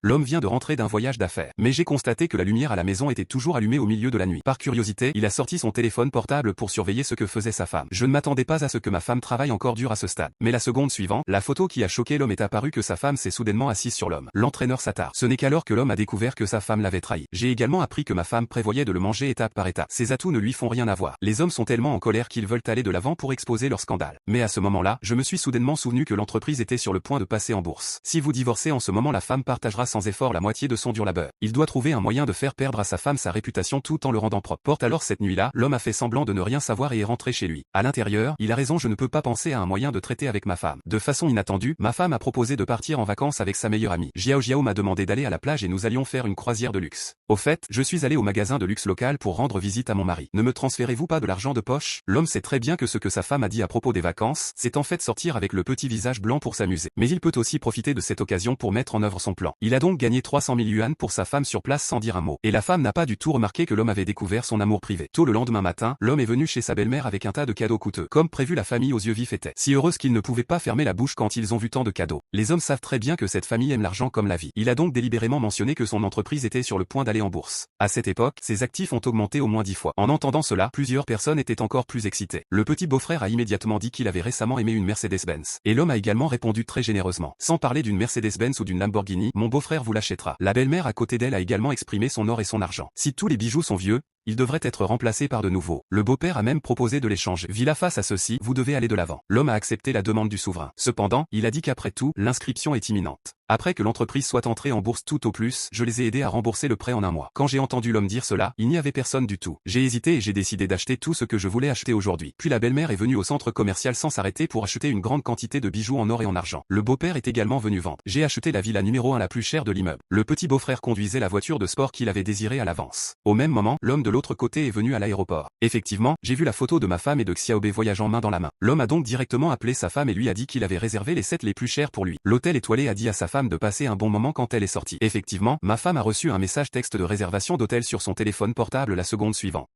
L'homme vient de rentrer d'un voyage d'affaires. Mais j'ai constaté que la lumière à la maison était toujours allumée au milieu de la nuit. Par curiosité, il a sorti son téléphone portable pour surveiller ce que faisait sa femme. Je ne m'attendais pas à ce que ma femme travaille encore dur à ce stade. Mais la seconde suivante, la photo qui a choqué l'homme est apparue que sa femme s'est soudainement assise sur l'homme. L'entraîneur s'attarde. Ce n'est qu'alors que l'homme a découvert que sa femme l'avait trahi. J'ai également appris que ma femme prévoyait de le manger étape par étape. Ses atouts ne lui font rien à voir. Les hommes sont tellement en colère qu'ils veulent aller de l'avant pour exposer leur scandale. Mais à ce moment-là, je me suis soudainement souvenu que l'entreprise était sur le point de passer en bourse. Si vous divorcez en ce moment, la femme partagera sans effort la moitié de son dur labeur. Il doit trouver un moyen de faire perdre à sa femme sa réputation tout en le rendant propre. Porte alors cette nuit-là, l'homme a fait semblant de ne rien savoir et est rentré chez lui. À l'intérieur, il a raison, je ne peux pas penser à un moyen de traiter avec ma femme. De façon inattendue, ma femme a proposé de partir en vacances avec sa meilleure amie. Jiao Jiao m'a demandé d'aller à la plage et nous allions faire une croisière de luxe. Au fait, je suis allé au magasin de luxe local pour rendre visite à mon mari. Ne me transférez-vous pas de l'argent de poche? L'homme sait très bien que ce que sa femme a dit à propos des vacances, c'est en fait sortir avec le petit visage blanc pour s'amuser. Mais il peut aussi profiter de cette occasion pour mettre en œuvre son plan. Il a donc gagné 300 000 yuan pour sa femme sur place sans dire un mot. Et la femme n'a pas du tout remarqué que l'homme avait découvert son amour privé. Tôt le lendemain matin, l'homme est venu chez sa belle-mère avec un tas de cadeaux coûteux. Comme prévu, la famille aux yeux vifs était si heureuse qu'ils ne pouvaient pas fermer la bouche quand ils ont vu tant de cadeaux. Les hommes savent très bien que cette famille aime l'argent comme la vie. Il a donc délibérément mentionné que son entreprise était sur le point d'aller en bourse. À cette époque, ses actifs ont augmenté au moins 10 fois. En entendant cela, plusieurs personnes étaient encore plus excitées. Le petit beau-frère a immédiatement dit qu'il avait récemment aimé une Mercedes-Benz. Et l'homme a également répondu très généreusement. Sans parler d'une Mercedes-Benz ou d'une Lamborghini, mon beau-frère vous l'achètera. La belle-mère à côté d'elle a également exprimé son or et son argent. Si tous les bijoux sont vieux, ils devraient être remplacés par de nouveaux. Le beau-père a même proposé de les changer. Villa face à ceci, vous devez aller de l'avant. L'homme a accepté la demande du souverain. Cependant, il a dit qu'après tout, l'inscription est imminente. Après que l'entreprise soit entrée en bourse tout au plus, je les ai aidés à rembourser le prêt en un mois. Quand j'ai entendu l'homme dire cela, il n'y avait personne du tout. J'ai hésité et j'ai décidé d'acheter tout ce que je voulais acheter aujourd'hui. Puis la belle-mère est venue au centre commercial sans s'arrêter pour acheter une grande quantité de bijoux en or et en argent. Le beau-père est également venu vendre. J'ai acheté la villa numéro 1 la plus chère de l'immeuble. Le petit beau-frère conduisait la voiture de sport qu'il avait désirée à l'avance. Au même moment, l'homme de l'autre côté est venu à l'aéroport. Effectivement, j'ai vu la photo de ma femme et de Xiaobei voyageant main dans la main. L'homme a donc directement appelé sa femme et lui a dit qu'il avait réservé les 7 les plus chers pour lui. L'hôtel étoilé a dit à sa femme de passer un bon moment quand elle est sortie. Effectivement, ma femme a reçu un message texte de réservation d'hôtel sur son téléphone portable la seconde suivante.